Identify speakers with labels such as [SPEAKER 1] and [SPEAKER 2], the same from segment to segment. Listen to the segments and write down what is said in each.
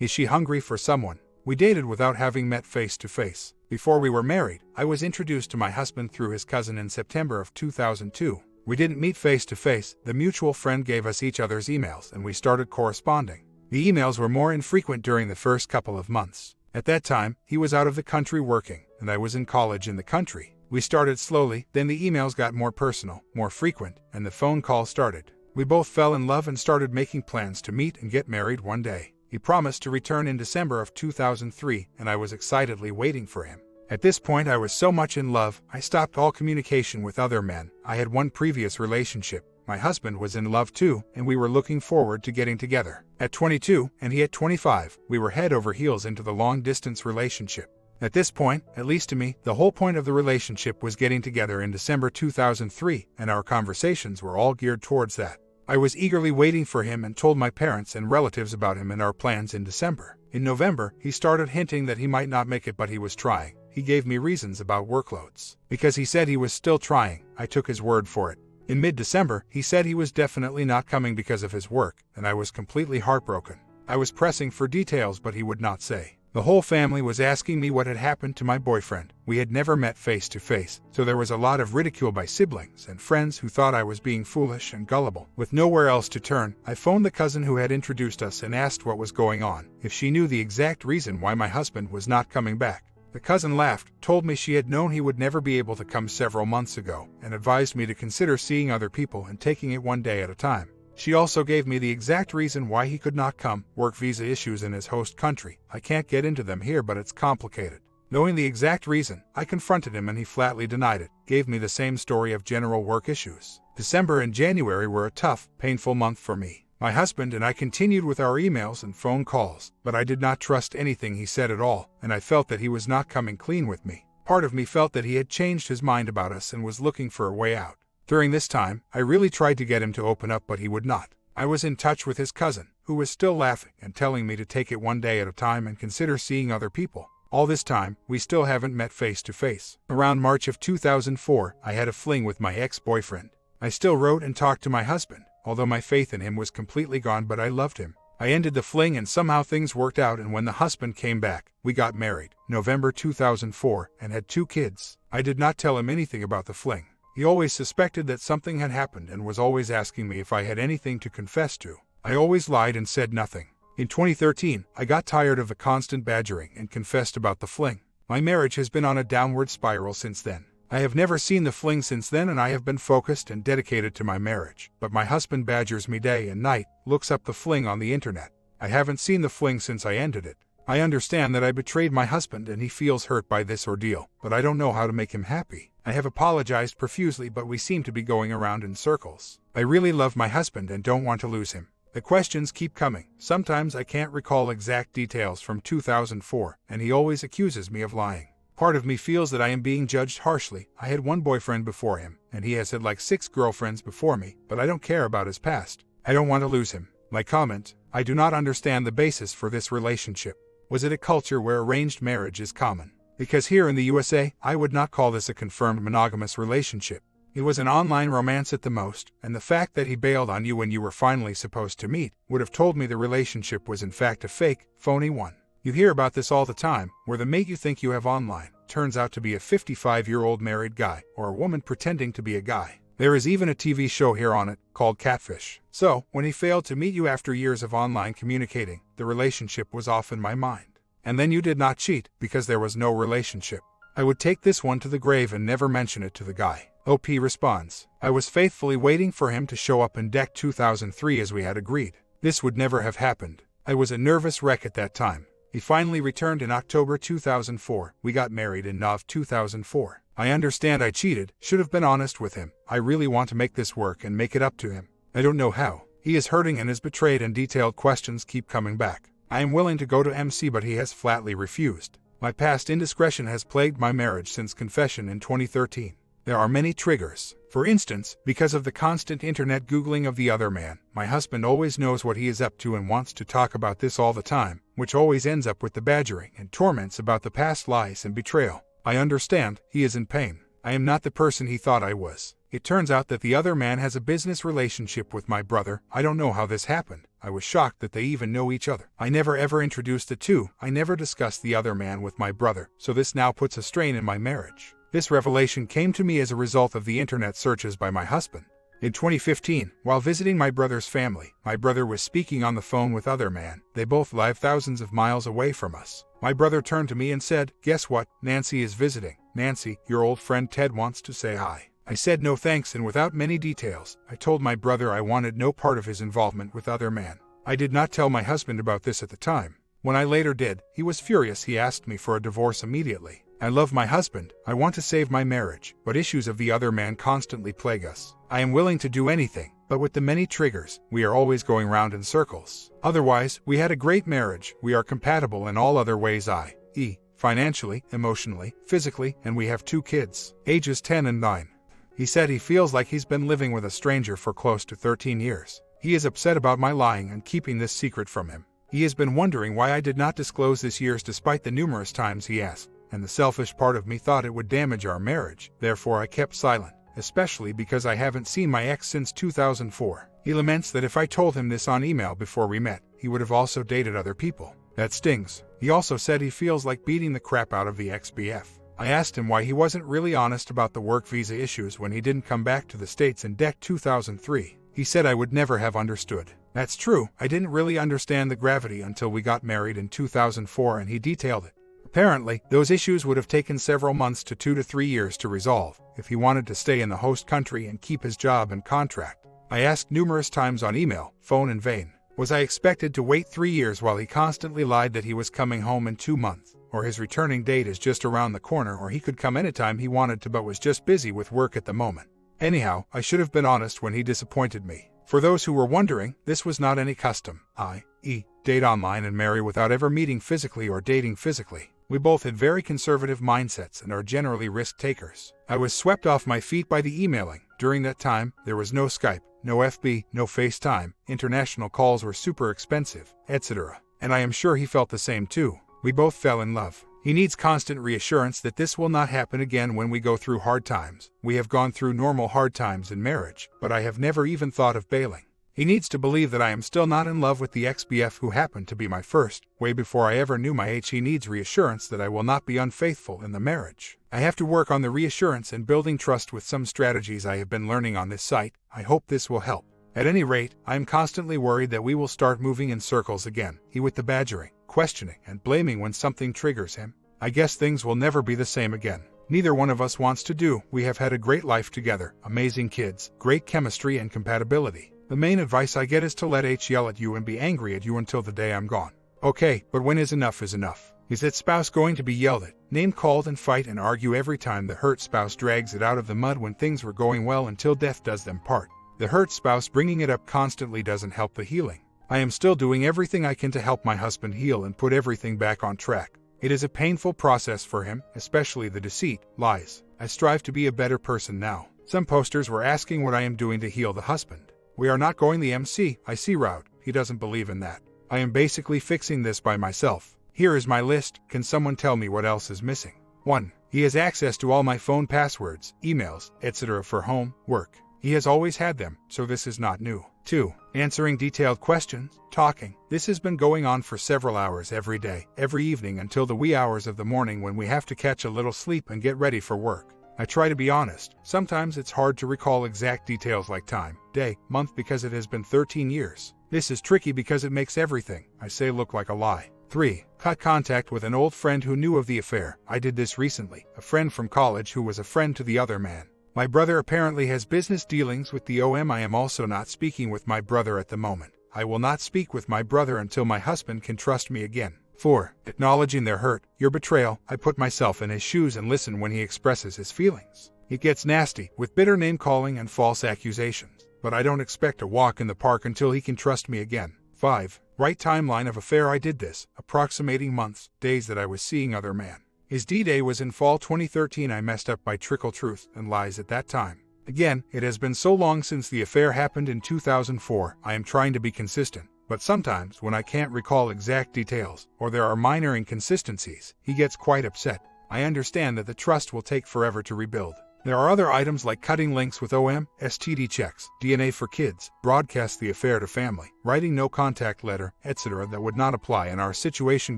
[SPEAKER 1] Is she hungry for someone? We dated without having met face to face. Before we were married, I was introduced to my husband through his cousin in September of 2002. We didn't meet face to face. The mutual friend gave us each other's emails and we started corresponding. The emails were more infrequent during the first couple of months. At that time, he was out of the country working, and I was in college in the country. We started slowly, then the emails got more personal, more frequent, and the phone call started. We both fell in love and started making plans to meet and get married one day. He promised to return in December of 2003, and I was excitedly waiting for him. At this point, I was so much in love, I stopped all communication with other men. I had one previous relationship. My husband was in love too, and we were looking forward to getting together. At 22, and he at 25, we were head over heels into the long-distance relationship. At this point, at least to me, the whole point of the relationship was getting together in December 2003, and our conversations were all geared towards that. I was eagerly waiting for him and told my parents and relatives about him and our plans in December. In November, he started hinting that he might not make it, but he was trying. He gave me reasons about workloads. Because he said he was still trying, I took his word for it. In mid-December, he said he was definitely not coming because of his work, and I was completely heartbroken. I was pressing for details, but he would not say. The whole family was asking me what had happened to my boyfriend. We had never met face to face, so there was a lot of ridicule by siblings and friends who thought I was being foolish and gullible. With nowhere else to turn, I phoned the cousin who had introduced us and asked what was going on, if she knew the exact reason why my husband was not coming back. The cousin laughed, told me she had known he would never be able to come several months ago, and advised me to consider seeing other people and taking it one day at a time. She also gave me the exact reason why he could not come: work visa issues in his host country. I can't get into them here, but it's complicated. Knowing the exact reason, I confronted him and he flatly denied it, gave me the same story of general work issues. December and January were a tough, painful month for me. My husband and I continued with our emails and phone calls, but I did not trust anything he said at all, and I felt that he was not coming clean with me. Part of me felt that he had changed his mind about us and was looking for a way out. During this time, I really tried to get him to open up, but he would not. I was in touch with his cousin, who was still laughing and telling me to take it one day at a time and consider seeing other people. All this time, we still haven't met face to face. Around March of 2004, I had a fling with my ex-boyfriend. I still wrote and talked to my husband, although my faith in him was completely gone, but I loved him. I ended the fling and somehow things worked out, and when the husband came back, we got married, November 2004, and had 2 kids. I did not tell him anything about the fling. He always suspected that something had happened and was always asking me if I had anything to confess to. I always lied and said nothing. In 2013, I got tired of the constant badgering and confessed about the fling. My marriage has been on a downward spiral since then. I have never seen the fling since then, and I have been focused and dedicated to my marriage. But my husband badgers me day and night, looks up the fling on the internet. I haven't seen the fling since I ended it. I understand that I betrayed my husband and he feels hurt by this ordeal, but I don't know how to make him happy. I have apologized profusely, but we seem to be going around in circles. I really love my husband and don't want to lose him. The questions keep coming. Sometimes I can't recall exact details from 2004, and he always accuses me of lying. Part of me feels that I am being judged harshly. I had one boyfriend before him, and he has had like 6 girlfriends before me, but I don't care about his past. I don't want to lose him. My comment: I do not understand the basis for this relationship. Was it a culture where arranged marriage is common? Because here in the USA, I would not call this a confirmed monogamous relationship. It was an online romance at the most, and the fact that he bailed on you when you were finally supposed to meet would have told me the relationship was in fact a fake, phony one. You hear about this all the time, where the mate you think you have online turns out to be a 55-year-old married guy, or a woman pretending to be a guy. There is even a TV show here on it, called Catfish. So, when he failed to meet you after years of online communicating, the relationship was off in my mind. And then you did not cheat, because there was no relationship. I would take this one to the grave and never mention it to the guy. OP responds: I was faithfully waiting for him to show up in deck 2003 as we had agreed. This would never have happened. I was a nervous wreck at that time. He finally returned in October 2004. We got married in Nov 2004. I understand I cheated, should have been honest with him. I really want to make this work and make it up to him. I don't know how. He is hurting and is betrayed, and detailed questions keep coming back. I am willing to go to MC, but he has flatly refused. My past indiscretion has plagued my marriage since confession in 2013. There are many triggers. For instance, because of the constant internet Googling of the other man, my husband always knows what he is up to and wants to talk about this all the time, which always ends up with the badgering and torments about the past lies and betrayal. I understand, he is in pain. I am not the person he thought I was. It turns out that the other man has a business relationship with my brother. I don't know how this happened. I was shocked that they even know each other. I never ever introduced the two. I never discussed the other man with my brother, so this now puts a strain in my marriage. This revelation came to me as a result of the internet searches by my husband. In 2015, while visiting my brother's family, my brother was speaking on the phone with other man. They both live thousands of miles away from us. My brother turned to me and said, "Guess what? Nancy is visiting. Nancy, your old friend Ted wants to say hi." I said no thanks, and without many details, I told my brother I wanted no part of his involvement with other man. I did not tell my husband about this at the time. When I later did, he was furious. He asked me for a divorce immediately. I love my husband, I want to save my marriage, but issues of the other man constantly plague us. I am willing to do anything, but with the many triggers, we are always going round in circles. Otherwise, we had a great marriage, we are compatible in all other ways, i.e., financially, emotionally, physically, and we have 2 kids, ages 10 and 9. He said he feels like he's been living with a stranger for close to 13 years. He is upset about my lying and keeping this secret from him. He has been wondering why I did not disclose this years despite the numerous times he asked. And the selfish part of me thought it would damage our marriage, therefore I kept silent, especially because I haven't seen my ex since 2004. He laments that if I told him this on email before we met, he would have also dated other people. That stings. He also said he feels like beating the crap out of the ex-BF. I asked him why he wasn't really honest about the work visa issues when he didn't come back to the States in 2003. He said I would never have understood. That's true, I didn't really understand the gravity until we got married in 2004 and he detailed it. Apparently, those issues would have taken several months to 2 to 3 years to resolve, if he wanted to stay in the host country and keep his job and contract. I asked numerous times on email, phone in vain. Was I expected to wait 3 years while he constantly lied that he was coming home in 2 months, or his returning date is just around the corner, or he could come anytime he wanted to but was just busy with work at the moment? Anyhow, I should have been honest when he disappointed me. For those who were wondering, this was not any custom, i.e., date online and marry without ever meeting physically or dating physically. We both had very conservative mindsets and are generally risk takers. I was swept off my feet by the emailing. During that time, there was no Skype, no FB, no FaceTime, international calls were super expensive, etc. And I am sure he felt the same too. We both fell in love. He needs constant reassurance that this will not happen again when we go through hard times. We have gone through normal hard times in marriage, but I have never even thought of bailing. He needs to believe that I am still not in love with the ex-BF who happened to be my first, way before I ever knew my age. He needs reassurance that I will not be unfaithful in the marriage. I have to work on the reassurance and building trust with some strategies I have been learning on this site. I hope this will help. At any rate, I am constantly worried that we will start moving in circles again. He with the badgering, questioning, and blaming when something triggers him. I guess things will never be the same again. Neither one of us wants to do. We have had a great life together, amazing kids, great chemistry and compatibility. The main advice I get is to let H yell at you and be angry at you until the day I'm gone. Okay, but when is enough is enough? Is that spouse going to be yelled at, name-called and fight and argue every time the hurt spouse drags it out of the mud when things were going well until death does them part? The hurt spouse bringing it up constantly doesn't help the healing. I am still doing everything I can to help my husband heal and put everything back on track. It is a painful process for him, especially the deceit, lies. I strive to be a better person now. Some posters were asking what I am doing to heal the husband. We are not going the MCIC route. He doesn't believe in that. I am basically fixing this by myself. Here is my list. Can someone tell me what else is missing? 1. He has access to all my phone passwords, emails, etc. for home, work. He has always had them, so this is not new. 2. Answering detailed questions, talking. This has been going on for several hours every day, every evening until the wee hours of the morning when we have to catch a little sleep and get ready for work. I try to be honest. Sometimes it's hard to recall exact details like time, day, month because it has been 13 years. This is tricky because it makes everything I say look like a lie. 3. Cut contact with an old friend who knew of the affair. I did this recently. A friend from college who was a friend to the other man. My brother apparently has business dealings with the OM. I am also not speaking with my brother at the moment. I will not speak with my brother until my husband can trust me again. 4. Acknowledging their hurt, your betrayal. I put myself in his shoes and listen when he expresses his feelings. It gets nasty, with bitter name-calling and false accusations. But I don't expect a walk in the park until he can trust me again. 5. Right timeline of affair. I did this, approximating months, days that I was seeing other man. His D-Day was in fall 2013. I messed up by trickle truth and lies at that time. Again, it has been so long since the affair happened in 2004. I am trying to be consistent. But sometimes, when I can't recall exact details, or there are minor inconsistencies, he gets quite upset. I understand that the trust will take forever to rebuild. There are other items like cutting links with STD checks, DNA for kids, broadcast the affair to family, writing no contact letter, etc. that would not apply in our situation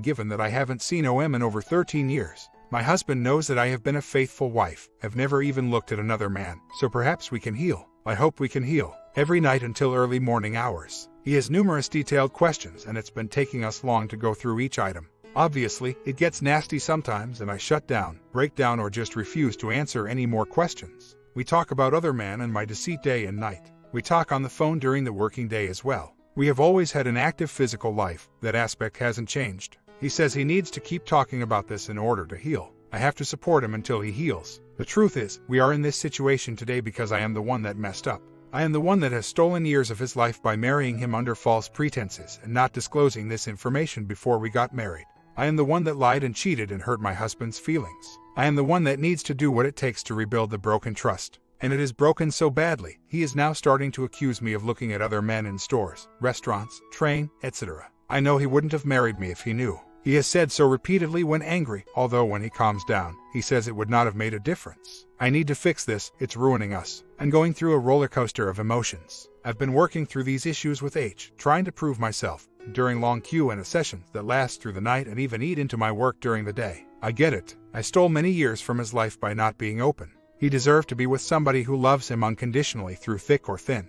[SPEAKER 1] given that I haven't seen in over 13 years. My husband knows that I have been a faithful wife, have never even looked at another man, so perhaps we can heal. I hope we can heal. Every night until early morning hours. He has numerous detailed questions and it's been taking us long to go through each item. Obviously, it gets nasty sometimes and I shut down, break down or just refuse to answer any more questions. We talk about other men and my deceit day and night. We talk on the phone during the working day as well. We have always had an active physical life, that aspect hasn't changed. He says he needs to keep talking about this in order to heal. I have to support him until he heals. The truth is, we are in this situation today because I am the one that messed up. I am the one that has stolen years of his life by marrying him under false pretenses and not disclosing this information before we got married. I am the one that lied and cheated and hurt my husband's feelings. I am the one that needs to do what it takes to rebuild the broken trust. And it is broken so badly, he is now starting to accuse me of looking at other men in stores, restaurants, train, etc. I know he wouldn't have married me if he knew. He has said so repeatedly when angry, although when he calms down, he says it would not have made a difference. I need to fix this, it's ruining us. I'm going through a roller coaster of emotions. I've been working through these issues with trying to prove myself, during long Q&A sessions that last through the night and even eat into my work during the day. I get it. I stole many years from his life by not being open. He deserved to be with somebody who loves him unconditionally through thick or thin.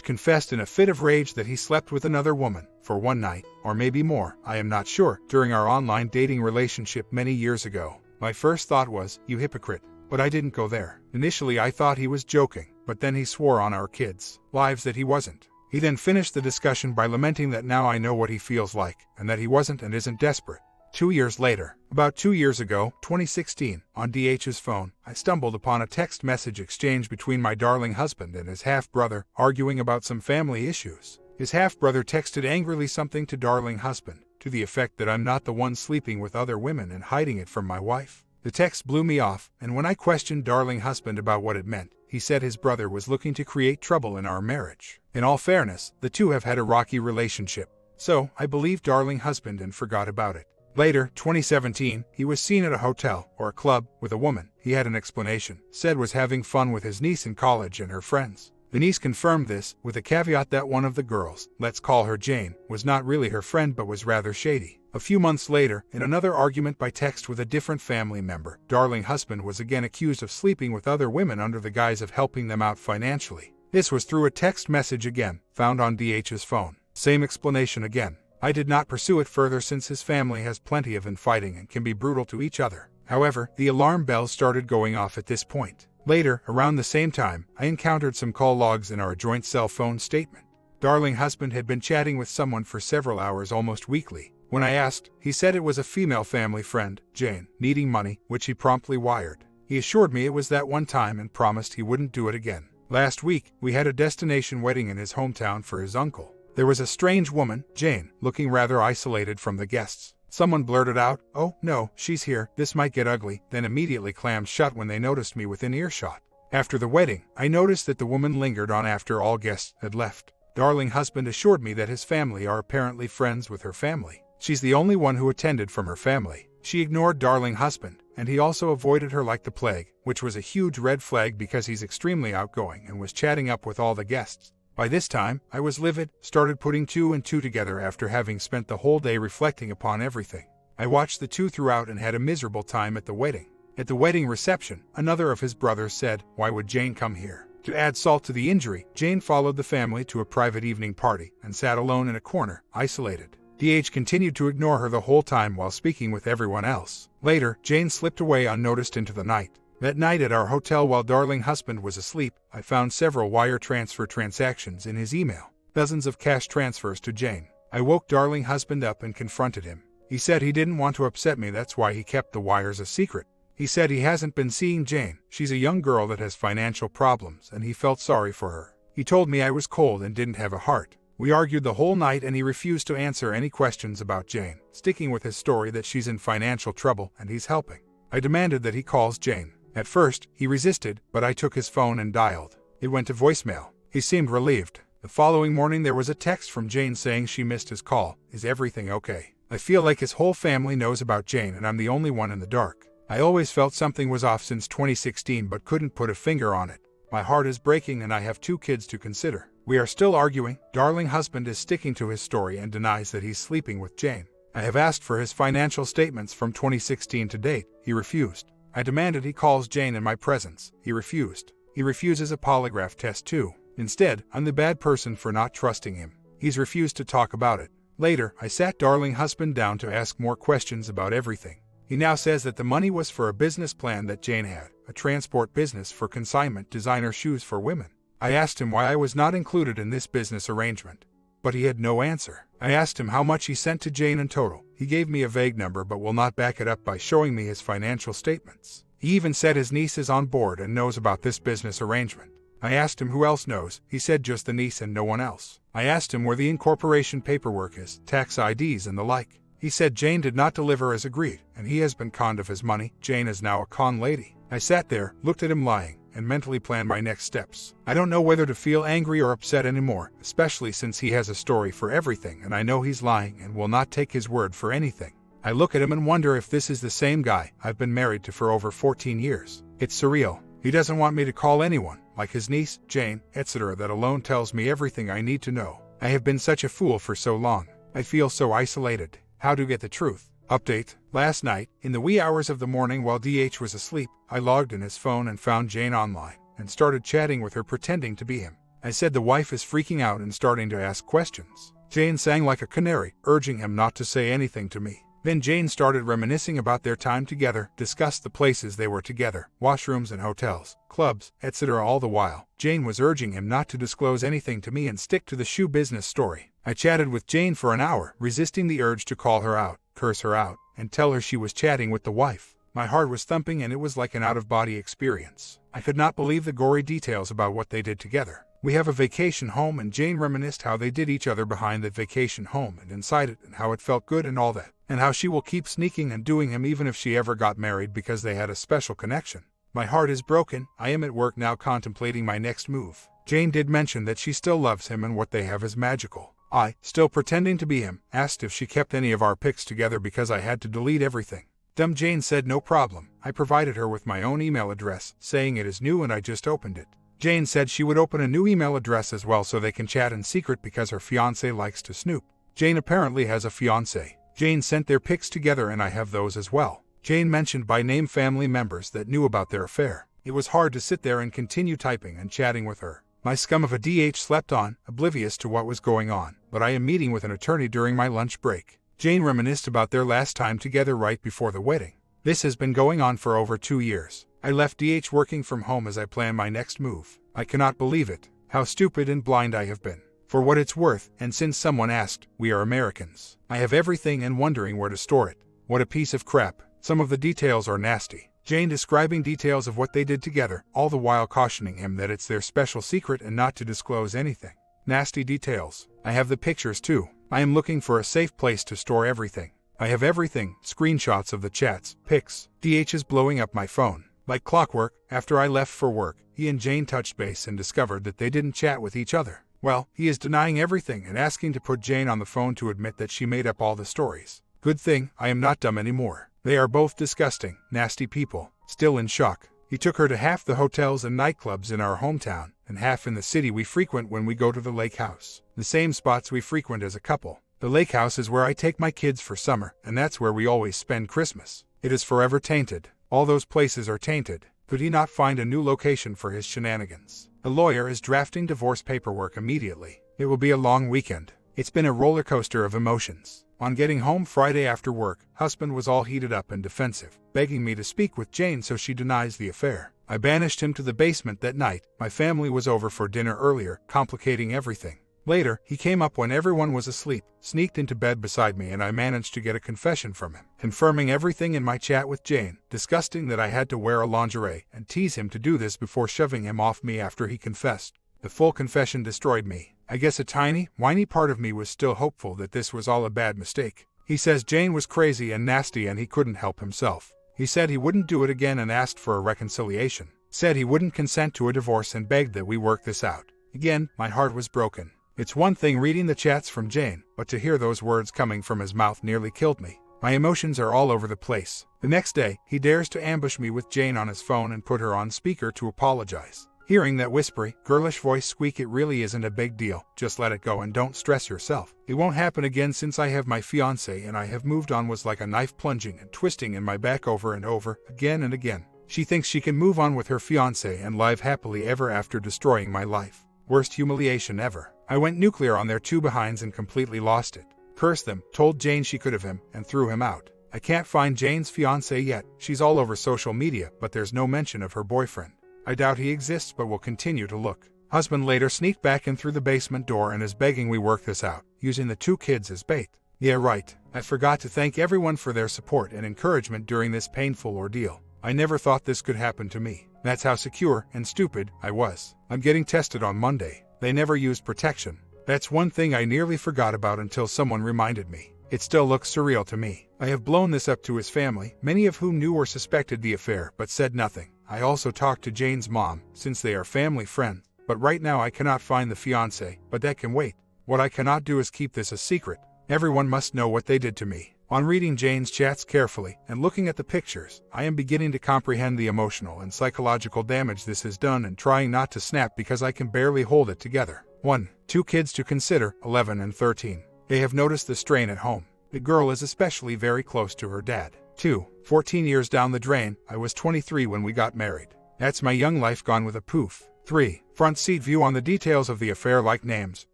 [SPEAKER 1] Confessed in a fit of rage that he slept with another woman, for one night, or maybe more, I am not sure, during our online dating relationship many years ago. My first thought was, you hypocrite. But I didn't go there. Initially I thought he was joking, but then he swore on our kids' lives that he wasn't. He then finished the discussion by lamenting that now I know what he feels like, and that he wasn't and isn't desperate. 2 years later, about 2 years ago, 2016, on DH's phone, I stumbled upon a text message exchange between my darling husband and his half-brother, arguing about some family issues. His half-brother texted angrily something to darling husband, to the effect that I'm not the one sleeping with other women and hiding it from my wife. The text blew me off, and when I questioned darling husband about what it meant, he said his brother was looking to create trouble in our marriage. In all fairness, the two have had a rocky relationship. So, I believed darling husband and forgot about it. Later, 2017, he was seen at a hotel, or a club, with a woman. He had an explanation, said was having fun with his niece in college and her friends. The niece confirmed this, with a caveat that one of the girls, let's call her Jane, was not really her friend but was rather shady. A few months later, in another argument by text with a different family member, darling husband was again accused of sleeping with other women under the guise of helping them out financially. This was through a text message again, found on DH's phone. Same explanation again. I did not pursue it further since his family has plenty of infighting and can be brutal to each other. However, the alarm bells started going off at this point. Later, around the same time, I encountered some call logs in our joint cell phone statement. Darling husband had been chatting with someone for several hours almost weekly. When I asked, he said it was a female family friend, Jane, needing money, which he promptly wired. He assured me it was that one time and promised he wouldn't do it again. Last week, we had a destination wedding in his hometown for his uncle. There was a strange woman, Jane, looking rather isolated from the guests. Someone blurted out, "Oh, no, she's here, this might get ugly," then immediately clammed shut when they noticed me within earshot. After the wedding, I noticed that the woman lingered on after all guests had left. Darling husband assured me that his family are apparently friends with her family. She's the only one who attended from her family. She ignored darling husband, and he also avoided her like the plague, which was a huge red flag because he's extremely outgoing and was chatting up with all the guests. By this time, I was livid, started putting two and two together after having spent the whole day reflecting upon everything. I watched the two throughout and had a miserable time at the wedding. At the wedding reception, another of his brothers said, "Why would Jane come here?" To add salt to the injury, Jane followed the family to a private evening party and sat alone in a corner, isolated. DH continued to ignore her the whole time while speaking with everyone else. Later, Jane slipped away unnoticed into the night. That night at our hotel while darling husband was asleep, I found several wire transfer transactions in his email. Dozens of cash transfers to Jane. I woke darling husband up and confronted him. He said he didn't want to upset me, that's why he kept the wires a secret. He said he hasn't been seeing Jane. She's a young girl that has financial problems and he felt sorry for her. He told me I was cold and didn't have a heart. We argued the whole night and he refused to answer any questions about Jane, sticking with his story that she's in financial trouble and he's helping. I demanded that he calls Jane. At first, he resisted, but I took his phone and dialed. It went to voicemail. He seemed relieved. The following morning there was a text from Jane saying she missed his call. Is everything okay? I feel like his whole family knows about Jane and I'm the only one in the dark. I always felt something was off since 2016 but couldn't put a finger on it. My heart is breaking and I have 2 kids to consider. We are still arguing. Darling husband is sticking to his story and denies that he's sleeping with Jane. I have asked for his financial statements from 2016 to date. He refused. I demanded he calls Jane in my presence. He refused. He refuses a polygraph test too. Instead, I'm the bad person for not trusting him. He's refused to talk about it. Later, I sat darling husband down to ask more questions about everything. He now says that the money was for a business plan that Jane had, a transport business for consignment designer shoes for women. I asked him why I was not included in this business arrangement, but he had no answer. I asked him how much he sent to Jane in total. He gave me a vague number but will not back it up by showing me his financial statements. He even said his niece is on board and knows about this business arrangement. I asked him who else knows. He said just the niece and no one else. I asked him where the incorporation paperwork is, tax IDs and the like. He said Jane did not deliver as agreed, and he has been conned of his money. Jane is now a con lady. I sat there, looked at him lying, and mentally planned my next steps. I don't know whether to feel angry or upset anymore, especially since he has a story for everything and I know he's lying and will not take his word for anything. I look at him and wonder if this is the same guy I've been married to for over 14 years. It's surreal. He doesn't want me to call anyone, like his niece, Jane, etc. That alone tells me everything I need to know. I have been such a fool for so long. I feel so isolated. How to get the truth. Update. Last night, in the wee hours of the morning while DH was asleep, I logged in his phone and found Jane online, and started chatting with her pretending to be him. I said the wife is freaking out and starting to ask questions. Jane sang like a canary, urging him not to say anything to me. Then Jane started reminiscing about their time together, discussed the places they were together, washrooms and hotels, clubs, etc. All the while, Jane was urging him not to disclose anything to me and stick to the shoe business story. I chatted with Jane for an hour, resisting the urge to call her out, curse her out, and tell her she was chatting with the wife. My heart was thumping and it was like an out-of-body experience. I could not believe the gory details about what they did together. We have a vacation home and Jane reminisced how they did each other behind that vacation home and inside it and how it felt good and all that, and how she will keep sneaking and doing him even if she ever got married because they had a special connection. My heart is broken. I am at work now contemplating my next move. Jane did mention that she still loves him and what they have is magical. I, still pretending to be him, asked if she kept any of our pics together because I had to delete everything. Dumb Jane said no problem. I provided her with my own email address, saying it is new and I just opened it. Jane said she would open a new email address as well so they can chat in secret because her fiancé likes to snoop. Jane apparently has a fiancé. Jane sent their pics together and I have those as well. Jane mentioned by name family members that knew about their affair. It was hard to sit there and continue typing and chatting with her. My scum of a DH slept on, oblivious to what was going on, but I am meeting with an attorney during my lunch break. Jane reminisced about their last time together right before the wedding. This has been going on for over 2 years. I left DH working from home as I plan my next move. I cannot believe it. How stupid and blind I have been. For what it's worth, and since someone asked, we are Americans. I have everything and wondering where to store it. What a piece of crap. Some of the details are nasty. Jane describing details of what they did together, all the while cautioning him that it's their special secret and not to disclose anything. Nasty details. I have the pictures too. I am looking for a safe place to store everything. I have everything, screenshots of the chats, pics. DH is blowing up my phone. Like clockwork, after I left for work, he and Jane touched base and discovered that they didn't chat with each other. Well, he is denying everything and asking to put Jane on the phone to admit that she made up all the stories. Good thing, I am not dumb anymore. They are both disgusting, nasty people. Still in shock. He took her to half the hotels and nightclubs in our hometown, and half in the city we frequent when we go to the lake house. The same spots we frequent as a couple. The lake house is where I take my kids for summer, and that's where we always spend Christmas. It is forever tainted. All those places are tainted. Could he not find a new location for his shenanigans? A lawyer is drafting divorce paperwork immediately. It will be a long weekend. It's been a roller coaster of emotions. On getting home Friday after work, husband was all heated up and defensive, begging me to speak with Jane so she denies the affair. I banished him to the basement that night. My family was over for dinner earlier, complicating everything. Later, he came up when everyone was asleep, sneaked into bed beside me and I managed to get a confession from him, confirming everything in my chat with Jane, disgusting that I had to wear a lingerie and tease him to do this before shoving him off me after he confessed. The full confession destroyed me. I guess a tiny, whiny part of me was still hopeful that this was all a bad mistake. He says Jane was crazy and nasty and he couldn't help himself. He said he wouldn't do it again and asked for a reconciliation. Said he wouldn't consent to a divorce and begged that we work this out. Again, my heart was broken. It's one thing reading the chats from Jane, but to hear those words coming from his mouth nearly killed me. My emotions are all over the place. The next day, he dares to ambush me with Jane on his phone and put her on speaker to apologize. Hearing that whispery, girlish voice squeak, it really isn't a big deal, just let it go and don't stress yourself. It won't happen again since I have my fiancé and I have moved on, was like a knife plunging and twisting in my back over and over, again and again. She thinks she can move on with her fiancé and live happily ever after, destroying my life. Worst humiliation ever. I went nuclear on their two behinds and completely lost it. Cursed them, told Jane she could have him, and threw him out. I can't find Jane's fiancé yet. She's all over social media, but there's no mention of her boyfriend. I doubt he exists, but will continue to look. Husband later sneaked back in through the basement door and is begging we work this out, using the two kids as bait. Yeah, right. I forgot to thank everyone for their support and encouragement during this painful ordeal. I never thought this could happen to me. That's how secure and stupid I was. I'm getting tested on Monday. They never used protection. That's one thing I nearly forgot about until someone reminded me. It still looks surreal to me. I have blown this up to his family, many of whom knew or suspected the affair but said nothing. I also talked to Jane's mom, since they are family friends, but right now I cannot find the fiancé, but that can wait. What I cannot do is keep this a secret. Everyone must know what they did to me. On reading Jane's chats carefully and looking at the pictures, I am beginning to comprehend the emotional and psychological damage this has done and trying not to snap because I can barely hold it together. 1. Two kids to consider, 11 and 13. They have noticed the strain at home. The girl is especially very close to her dad. 2. 14 years down the drain. I was 23 when we got married. That's my young life gone with a poof. 3. Front seat view on the details of the affair, like names,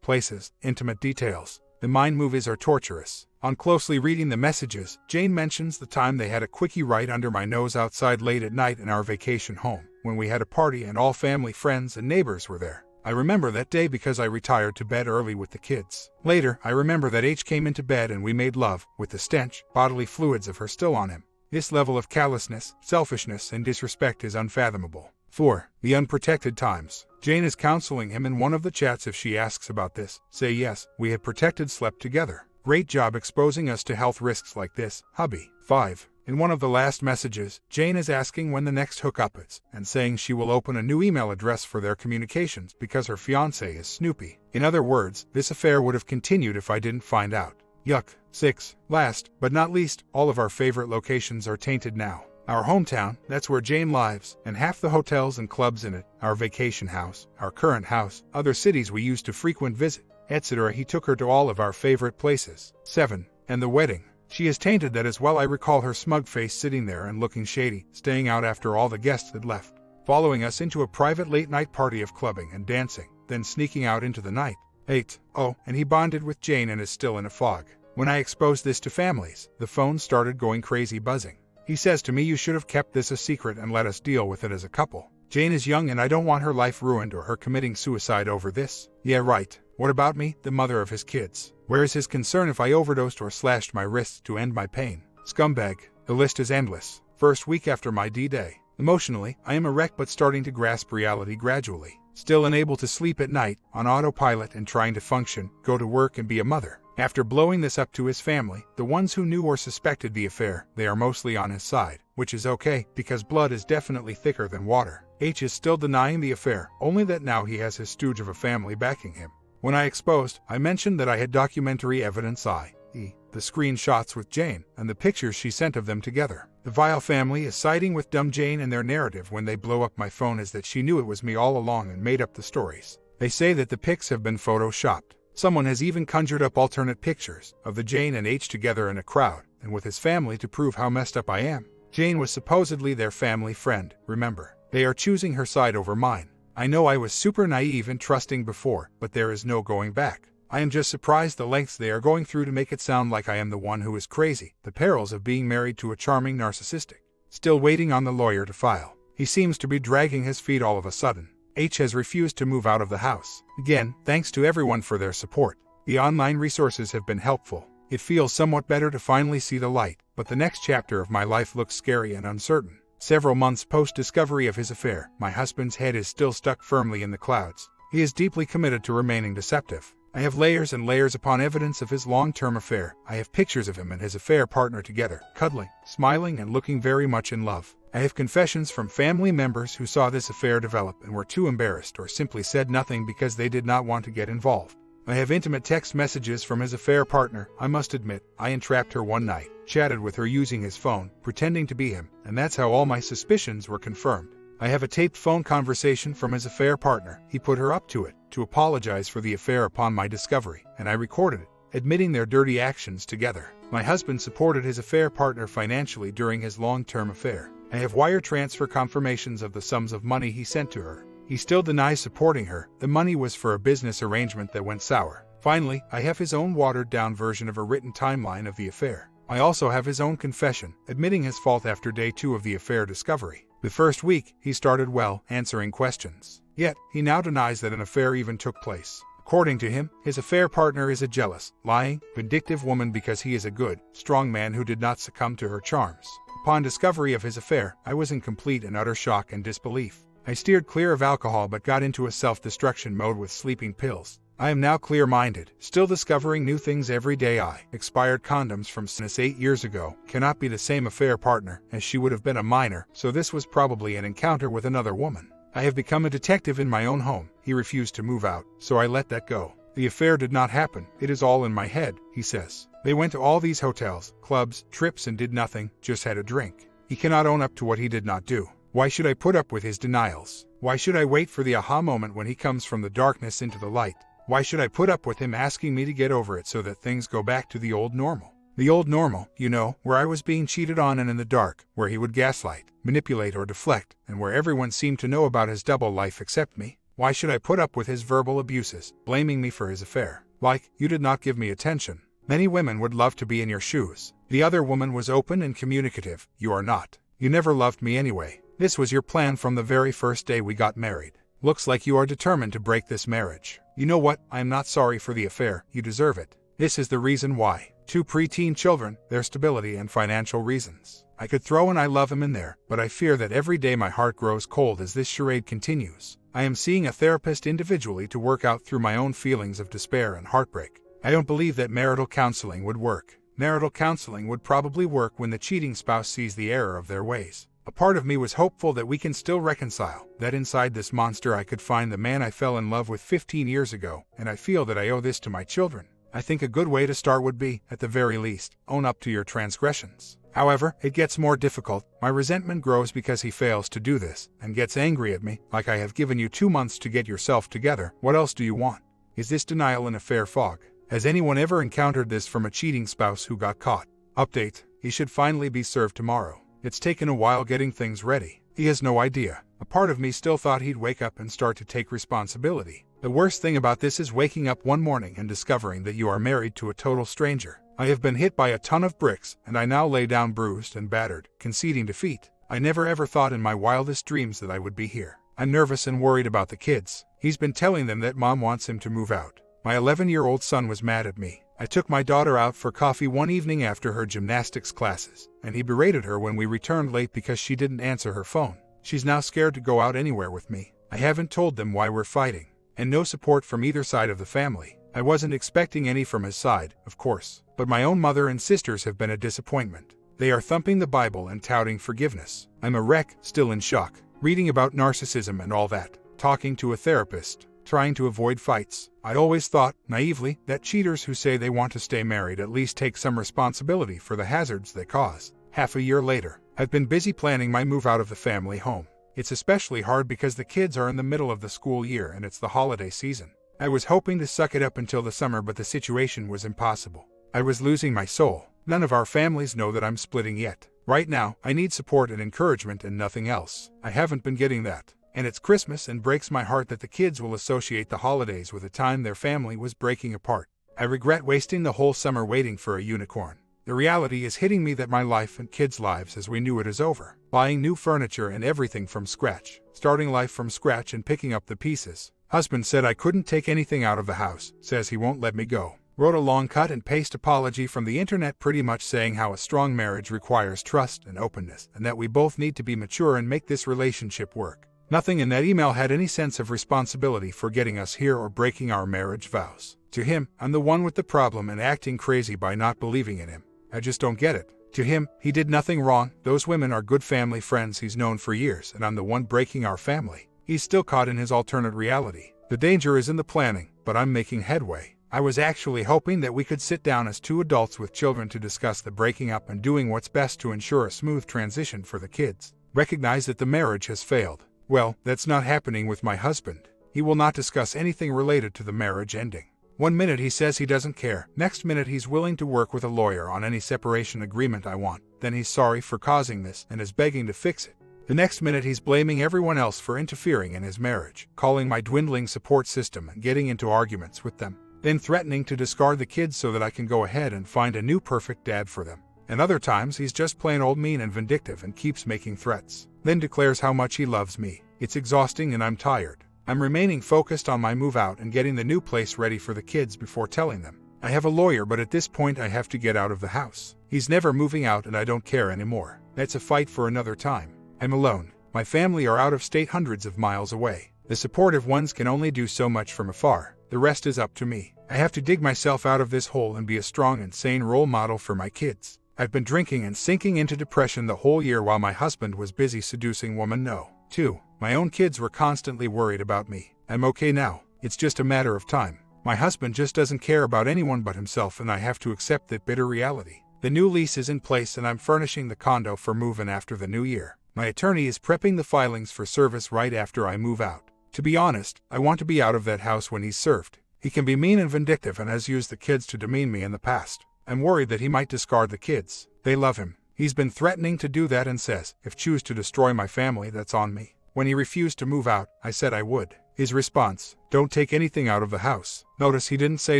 [SPEAKER 1] places, intimate details. The mind movies are torturous. On closely reading the messages, Jane mentions the time they had a quickie right under my nose outside late at night in our vacation home, when we had a party and all family, friends, and neighbors were there. I remember that day because I retired to bed early with the kids. Later, I remember that H came into bed and we made love, with the stench, bodily fluids of her still on him. This level of callousness, selfishness, and disrespect is unfathomable. 4. The unprotected times. Jane is counseling him in one of the chats. If she asks about this, say yes, we had protected, slept together. Great job exposing us to health risks like this, hubby. 5. In one of the last messages, Jane is asking when the next hookup is, and saying she will open a new email address for their communications because her fiancé is Snoopy. In other words, this affair would have continued if I didn't find out. Yuck. 6. Last, but not least, all of our favorite locations are tainted now. Our hometown, that's where Jane lives, and half the hotels and clubs in it, our vacation house, our current house, other cities we used to frequent visit, etc. He took her to all of our favorite places. 7. And the wedding. She is tainted that as well. I recall her smug face sitting there and looking shady, staying out after all the guests had left, following us into a private late-night party of clubbing and dancing, then sneaking out into the night. 8. Oh, and he bonded with Jane and is still in a fog. When I exposed this to families, the phone started going crazy, buzzing. He says to me, you should have kept this a secret and let us deal with it as a couple. Jane is young and I don't want her life ruined or her committing suicide over this. Yeah, right. What about me, the mother of his kids? Where is his concern if I overdosed or slashed my wrists to end my pain? Scumbag. The list is endless. First week after my D-Day. Emotionally, I am a wreck but starting to grasp reality gradually. Still unable to sleep at night, on autopilot and trying to function, go to work and be a mother. After blowing this up to his family, the ones who knew or suspected the affair, they are mostly on his side, which is okay, because blood is definitely thicker than water. H is still denying the affair, only that now he has his stooge of a family backing him. When I exposed, I mentioned that I had documentary evidence, i.e., the screenshots with Jane, and the pictures she sent of them together. The vile family is siding with dumb Jane, and their narrative when they blow up my phone is that she knew it was me all along and made up the stories. They say that the pics have been photoshopped. Someone has even conjured up alternate pictures of the Jane and H together in a crowd, and with his family to prove how messed up I am. Jane was supposedly their family friend, remember. They are choosing her side over mine. I know I was super naive and trusting before, but there is no going back. I am just surprised the lengths they are going through to make it sound like I am the one who is crazy, the perils of being married to a charming narcissistic. Still waiting on the lawyer to file. He seems to be dragging his feet all of a sudden. H has refused to move out of the house. Again, thanks to everyone for their support. The online resources have been helpful. It feels somewhat better to finally see the light, but the next chapter of my life looks scary and uncertain. Several months post-discovery of his affair, my husband's head is still stuck firmly in the clouds. He is deeply committed to remaining deceptive. I have layers and layers upon evidence of his long-term affair. I have pictures of him and his affair partner together, cuddling, smiling, and looking very much in love. I have confessions from family members who saw this affair develop and were too embarrassed or simply said nothing because they did not want to get involved. I have intimate text messages from his affair partner. I must admit, I entrapped her one night, chatted with her using his phone, pretending to be him, and that's how all my suspicions were confirmed. I have a taped phone conversation from his affair partner. He put her up to it, to apologize for the affair upon my discovery, and I recorded it, admitting their dirty actions together. My husband supported his affair partner financially during his long-term affair. I have wire transfer confirmations of the sums of money he sent to her. He still denies supporting her. The money was for a business arrangement that went sour. Finally, I have his own watered-down version of a written timeline of the affair. I also have his own confession, admitting his fault after day 2 of the affair discovery. The first week, he started well, answering questions. Yet, he now denies that an affair even took place. According to him, his affair partner is a jealous, lying, vindictive woman because he is a good, strong man who did not succumb to her charms. Upon discovery of his affair, I was in complete and utter shock and disbelief. I steered clear of alcohol but got into a self-destruction mode with sleeping pills. I am now clear-minded, still discovering new things every day. Expired condoms from since 8 years ago cannot be the same affair partner, as she would have been a minor, so this was probably an encounter with another woman. I have become a detective in my own home. He refused to move out, so I let that go. The affair did not happen. It is all in my head, he says. They went to all these hotels, clubs, trips and did nothing, just had a drink. He cannot own up to what he did not do. Why should I put up with his denials? Why should I wait for the aha moment when he comes from the darkness into the light? Why should I put up with him asking me to get over it so that things go back to the old normal? The old normal, you know, where I was being cheated on and in the dark, where he would gaslight, manipulate or deflect, and where everyone seemed to know about his double life except me. Why should I put up with his verbal abuses, blaming me for his affair? Like, you did not give me attention. Many women would love to be in your shoes. The other woman was open and communicative. You are not. You never loved me anyway. This was your plan from the very first day we got married. Looks like you are determined to break this marriage. You know what? I am not sorry for the affair. You deserve it. This is the reason why. 2 preteen children, their stability and financial reasons. I could throw an I love him in there, but I fear that every day my heart grows cold as this charade continues. I am seeing a therapist individually to work out through my own feelings of despair and heartbreak. I don't believe that marital counseling would work. Marital counseling would probably work when the cheating spouse sees the error of their ways. A part of me was hopeful that we can still reconcile, that inside this monster I could find the man I fell in love with 15 years ago, and I feel that I owe this to my children. I think a good way to start would be, at the very least, own up to your transgressions. However, it gets more difficult. My resentment grows because he fails to do this, and gets angry at me, like I have given you 2 months to get yourself together. What else do you want? Is this denial an affair fog? Has anyone ever encountered this from a cheating spouse who got caught? Update: he should finally be served tomorrow. It's taken a while getting things ready. He has no idea. A part of me still thought he'd wake up and start to take responsibility. The worst thing about this is waking up one morning and discovering that you are married to a total stranger. I have been hit by a ton of bricks, and I now lay down bruised and battered, conceding defeat. I never ever thought in my wildest dreams that I would be here. I'm nervous and worried about the kids. He's been telling them that mom wants him to move out. My 11-year-old son was mad at me. I took my daughter out for coffee one evening after her gymnastics classes, and he berated her when we returned late because she didn't answer her phone. She's now scared to go out anywhere with me. I haven't told them why we're fighting, and no support from either side of the family. I wasn't expecting any from his side, of course, but my own mother and sisters have been a disappointment. They are thumping the Bible and touting forgiveness. I'm a wreck, still in shock, reading about narcissism and all that, talking to a therapist, trying to avoid fights. I always thought, naively, that cheaters who say they want to stay married at least take some responsibility for the hazards they cause. Half a year later, I've been busy planning my move out of the family home. It's especially hard because the kids are in the middle of the school year and it's the holiday season. I was hoping to suck it up until the summer, but the situation was impossible. I was losing my soul. None of our families know that I'm splitting yet. Right now, I need support and encouragement and nothing else. I haven't been getting that. And it's Christmas and breaks my heart that the kids will associate the holidays with a time their family was breaking apart. I regret wasting the whole summer waiting for a unicorn. The reality is hitting me that my life and kids' lives as we knew it is over. Buying new furniture and everything from scratch. Starting life from scratch and picking up the pieces. Husband said I couldn't take anything out of the house. Says he won't let me go. Wrote a long cut and paste apology from the internet pretty much saying how a strong marriage requires trust and openness, and that we both need to be mature and make this relationship work. Nothing in that email had any sense of responsibility for getting us here or breaking our marriage vows. To him, I'm the one with the problem and acting crazy by not believing in him. I just don't get it. To him, he did nothing wrong. Those women are good family friends he's known for years, and I'm the one breaking our family. He's still caught in his alternate reality. The danger is in the planning, but I'm making headway. I was actually hoping that we could sit down as two adults with children to discuss the breaking up and doing what's best to ensure a smooth transition for the kids. Recognize that the marriage has failed. Well, that's not happening with my husband. He will not discuss anything related to the marriage ending. One minute he says he doesn't care, next minute he's willing to work with a lawyer on any separation agreement I want, then he's sorry for causing this and is begging to fix it. The next minute he's blaming everyone else for interfering in his marriage, calling my dwindling support system and getting into arguments with them, then threatening to discard the kids so that I can go ahead and find a new perfect dad for them. And other times he's just plain old mean and vindictive and keeps making threats, then declares how much he loves me. It's exhausting and I'm tired. I'm remaining focused on my move out and getting the new place ready for the kids before telling them. I have a lawyer, but at this point I have to get out of the house. He's never moving out and I don't care anymore. That's a fight for another time. I'm alone. My family are out of state, hundreds of miles away. The supportive ones can only do so much from afar. The rest is up to me. I have to dig myself out of this hole and be a strong and sane role model for my kids. I've been drinking and sinking into depression the whole year while my husband was busy seducing women. No. 2. My own kids were constantly worried about me. I'm okay now. It's just a matter of time. My husband just doesn't care about anyone but himself and I have to accept that bitter reality. The new lease is in place and I'm furnishing the condo for move-in after the new year. My attorney is prepping the filings for service right after I move out. To be honest, I want to be out of that house when he's served. He can be mean and vindictive and has used the kids to demean me in the past. I'm worried that he might discard the kids. They love him. He's been threatening to do that and says, if choose to destroy my family, that's on me. When he refused to move out, I said I would. His response, don't take anything out of the house. Notice he didn't say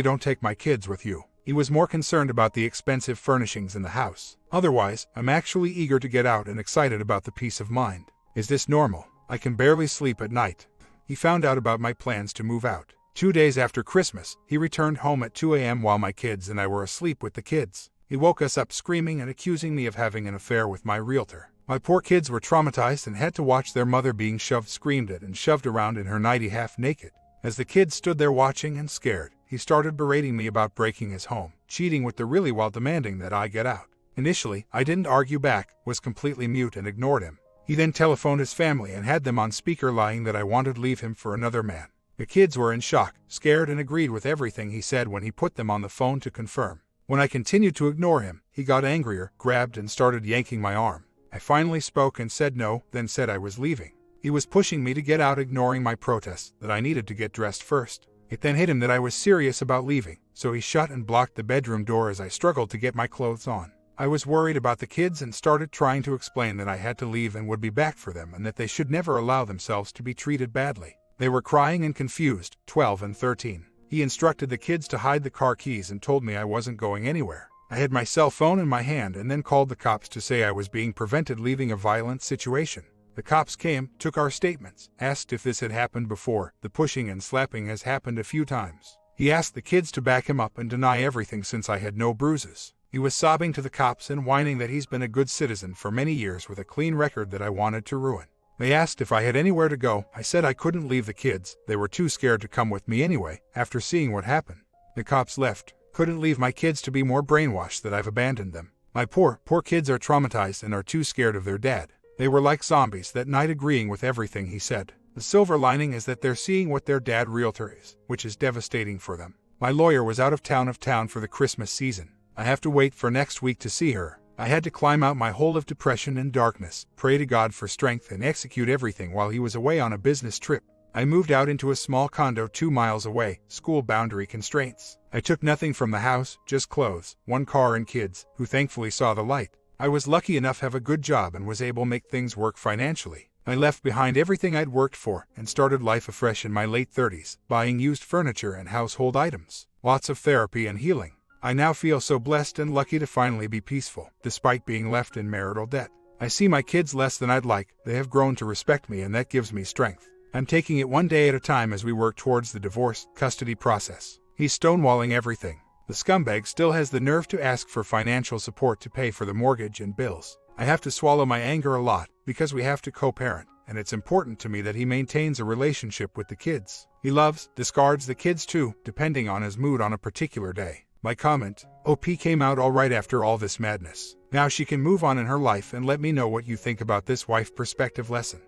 [SPEAKER 1] don't take my kids with you. He was more concerned about the expensive furnishings in the house. Otherwise, I'm actually eager to get out and excited about the peace of mind. Is this normal? I can barely sleep at night. He found out about my plans to move out. 2 days after Christmas, he returned home at 2 a.m. while my kids and I were asleep with the kids. He woke us up screaming and accusing me of having an affair with my realtor. My poor kids were traumatized and had to watch their mother being shoved, screamed at, and shoved around in her nightie half naked. As the kids stood there watching and scared, he started berating me about breaking his home, cheating with the really while demanding that I get out. Initially, I didn't argue back, was completely mute and ignored him. He then telephoned his family and had them on speaker lying that I wanted to leave him for another man. The kids were in shock, scared and agreed with everything he said when he put them on the phone to confirm. When I continued to ignore him, he got angrier, grabbed and started yanking my arm. I finally spoke and said no, then said I was leaving. He was pushing me to get out, ignoring my protests that I needed to get dressed first. It then hit him that I was serious about leaving, so he shut and blocked the bedroom door as I struggled to get my clothes on. I was worried about the kids and started trying to explain that I had to leave and would be back for them and that they should never allow themselves to be treated badly. They were crying and confused, 12 and 13. He instructed the kids to hide the car keys and told me I wasn't going anywhere. I had my cell phone in my hand and then called the cops to say I was being prevented leaving a violent situation. The cops came, took our statements, asked if this had happened before. The pushing and slapping has happened a few times. He asked the kids to back him up and deny everything since I had no bruises. He was sobbing to the cops and whining that he's been a good citizen for many years with a clean record that I wanted to ruin. They asked if I had anywhere to go. I said I couldn't leave the kids. They were too scared to come with me anyway, after seeing what happened. The cops left. Couldn't leave my kids to be more brainwashed that I've abandoned them. My poor kids are traumatized and are too scared of their dad. They were like zombies that night, agreeing with everything he said. The silver lining is that they're seeing what their dad realtor is, which is devastating for them. My lawyer was out of town for the Christmas season. I have to wait for next week to see her. I had to climb out my hole of depression and darkness, pray to God for strength and execute everything while he was away on a business trip. I moved out into a small condo 2 miles away, school boundary constraints. I took nothing from the house, just clothes, 1 car and kids, who thankfully saw the light. I was lucky enough to have a good job and was able to make things work financially. I left behind everything I'd worked for and started life afresh in my late 30s, buying used furniture and household items. Lots of therapy and healing. I now feel so blessed and lucky to finally be peaceful, despite being left in marital debt. I see my kids less than I'd like. They have grown to respect me and that gives me strength. I'm taking it one day at a time as we work towards the divorce custody process. He's stonewalling everything. The scumbag still has the nerve to ask for financial support to pay for the mortgage and bills. I have to swallow my anger a lot because we have to co-parent, and it's important to me that he maintains a relationship with the kids. He loves, discards the kids too, depending on his mood on a particular day. My comment, OP, came out all right after all this madness. Now she can move on in her life and let me know what you think about this wife perspective lesson.